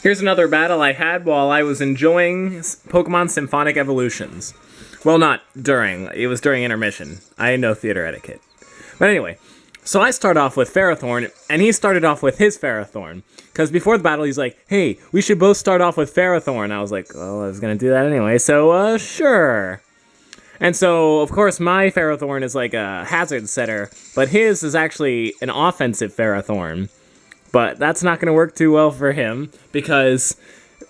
Here's another battle I had while I was enjoying Pokemon Symphonic Evolutions. Well, not during. It was during intermission. I had no theater etiquette. But anyway, so I start off with Ferrothorn, and he started off with his Ferrothorn. Because before the battle, he's like, hey, we should both start off with Ferrothorn. I was like, oh, I was going to do that anyway, so, sure. And so, of course, my Ferrothorn is like a hazard setter, but his is actually an offensive Ferrothorn. But that's not going to work too well for him, because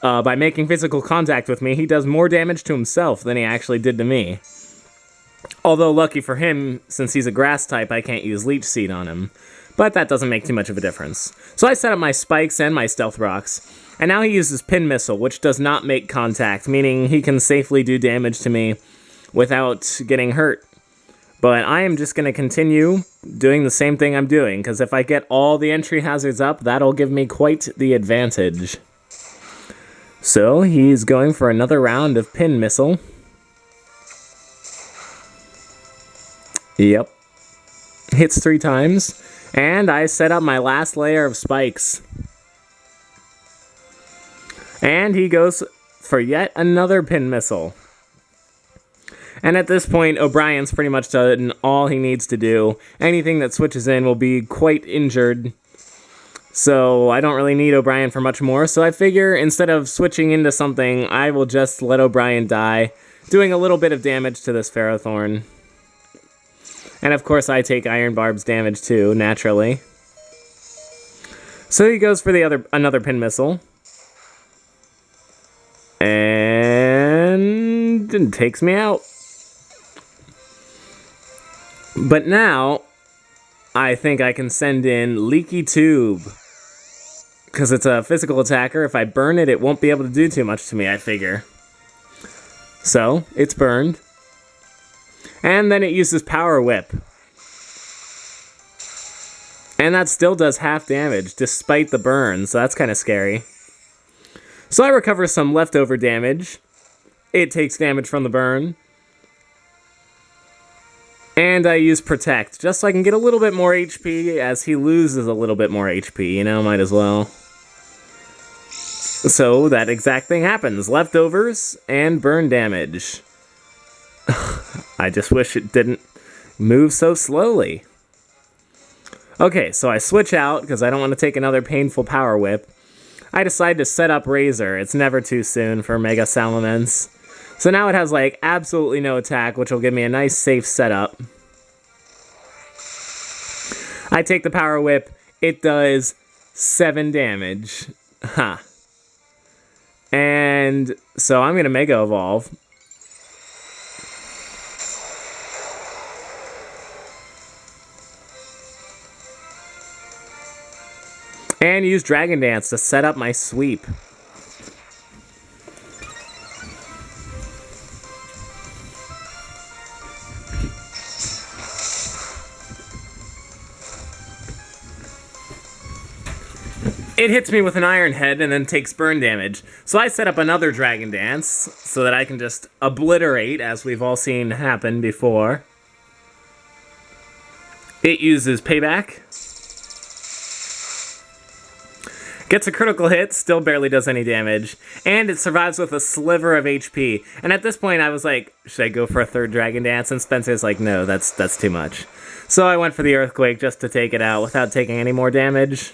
by making physical contact with me, he does more damage to himself than he actually did to me. Although, lucky for him, since he's a grass type, I can't use Leech Seed on him. But that doesn't make too much of a difference. So I set up my Spikes and my Stealth Rocks, and now he uses Pin Missile, which does not make contact, meaning he can safely do damage to me without getting hurt. But I am just going to continue doing the same thing I'm doing, because if I get all the entry hazards up, that'll give me quite the advantage. So, he's going for another round of Pin Missile. Yep. Hits 3 times, and I set up my last layer of Spikes. And he goes for yet another Pin Missile. And at this point, O'Brien's pretty much done all he needs to do. Anything that switches in will be quite injured. So I don't really need O'Brien for much more. So I figure instead of switching into something, I will just let O'Brien die, doing a little bit of damage to this Ferrothorn. And of course I take Iron Barb's damage too, naturally. So he goes for another Pin Missile. And it takes me out. But now, I think I can send in Leaky Tube. Because it's a physical attacker. If I burn it, it won't be able to do too much to me, I figure. So, it's burned. And then it uses Power Whip. And that still does half damage, despite the burn, so that's kind of scary. So I recover some leftover damage. It takes damage from the burn. And I use Protect, just so I can get a little bit more HP, as he loses a little bit more HP, you know, might as well. So that exact thing happens. Leftovers and burn damage. I just wish it didn't move so slowly. Okay, so I switch out, because I don't want to take another painful Power Whip. I decide to set up Razor. It's never too soon for Mega Salamence. So now it has, like, absolutely no attack, which will give me a nice, safe setup. I take the Power Whip. It does 7 damage. Ha. And so I'm going to Mega Evolve. And use Dragon Dance to set up my sweep. It hits me with an Iron Head and then takes burn damage. So I set up another Dragon Dance so that I can just obliterate, as we've all seen happen before. It uses Payback. Gets a critical hit, still barely does any damage, and it survives with a sliver of HP. And at this point I was like, should I go for a third Dragon Dance? And Spencer's like, no, that's too much. So I went for the Earthquake just to take it out without taking any more damage.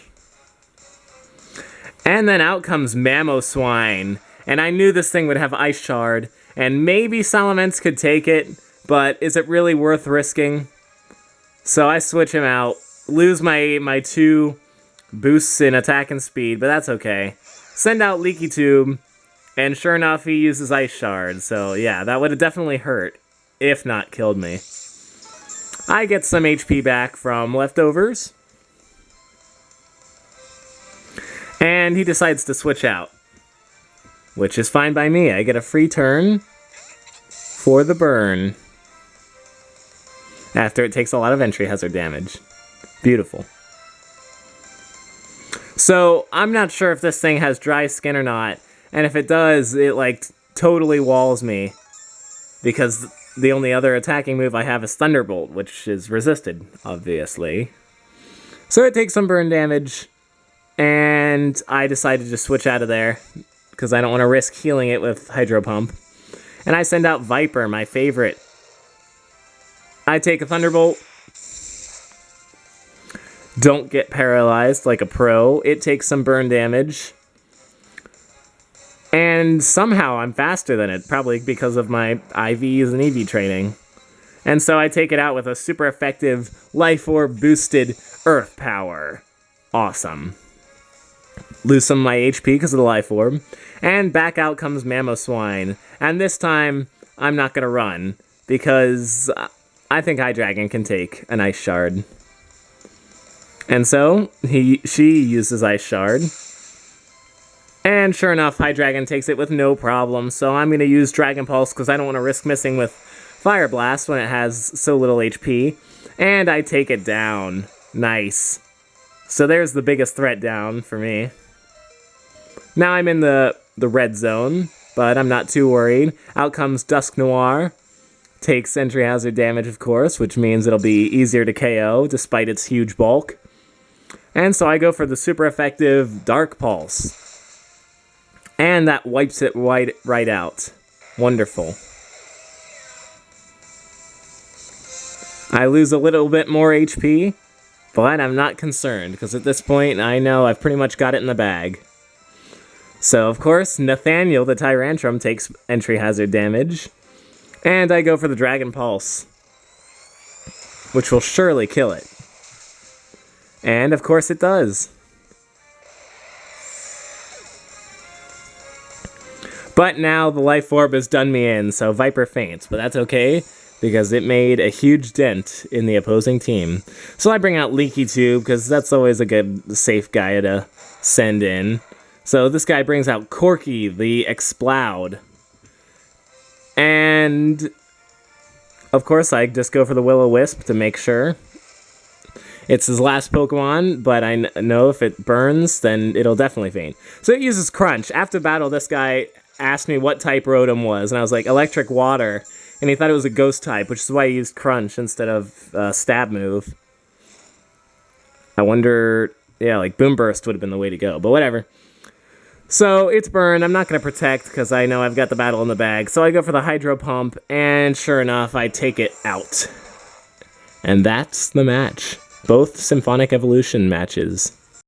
And then out comes Mamoswine, and I knew this thing would have Ice Shard, and maybe Salamence could take it, but is it really worth risking? So I switch him out, lose my 2 boosts in attack and speed, but that's okay. Send out Leaky Tube, and sure enough, he uses Ice Shard, so yeah, that would have definitely hurt, if not killed me. I get some HP back from leftovers. And he decides to switch out, which is fine by me. I get a free turn for the burn after it takes a lot of entry hazard damage. Beautiful. So I'm not sure if this thing has dry skin or not, and if it does, it like totally walls me, because the only other attacking move I have is Thunderbolt, which is resisted, obviously. So it takes some burn damage. And I decided to switch out of there because I don't want to risk healing it with Hydro Pump. And I send out Viper, my favorite. I take a Thunderbolt. Don't get paralyzed like a pro. It takes some burn damage. And somehow I'm faster than it, probably because of my IVs and EV training. And so I take it out with a super effective Life Orb boosted Earth Power. Awesome. Lose some of my HP because of the Life Orb. And back out comes Mamoswine. And this time, I'm not going to run, because I think Hydreigon can take an Ice Shard. And so, she uses Ice Shard. And sure enough, Hydreigon takes it with no problem, so I'm going to use Dragon Pulse because I don't want to risk missing with Fire Blast when it has so little HP. And I take it down. Nice. So there's the biggest threat down for me. Now I'm in the red zone, but I'm not too worried. Out comes Dusknoir. Takes entry hazard damage, of course, which means it'll be easier to KO despite its huge bulk. And so I go for the super effective Dark Pulse. And that wipes it right out. Wonderful. I lose a little bit more HP, but I'm not concerned, because at this point I know I've pretty much got it in the bag. So, of course, Nathaniel the Tyrantrum takes entry hazard damage. And I go for the Dragon Pulse, which will surely kill it. And, of course, it does. But now the Life Orb has done me in, so Viper faints. But that's okay, because it made a huge dent in the opposing team. So I bring out Leaky Tube, because that's always a good, safe guy to send in. So this guy brings out Corky, the Exploud. And, of course, I just go for the Will-O-Wisp to make sure. It's his last Pokemon, but I know if it burns, then it'll definitely faint. So it uses Crunch. After battle, this guy asked me what type Rotom was, and I was like, Electric Water. And he thought it was a Ghost type, which is why he used Crunch instead of Stab Move. I wonder, yeah, like Boom Burst would have been the way to go, but whatever. So it's burned. I'm not going to protect because I know I've got the battle in the bag. So I go for the Hydro Pump, and sure enough, I take it out. And that's the match. Both Symphonic Evolution matches.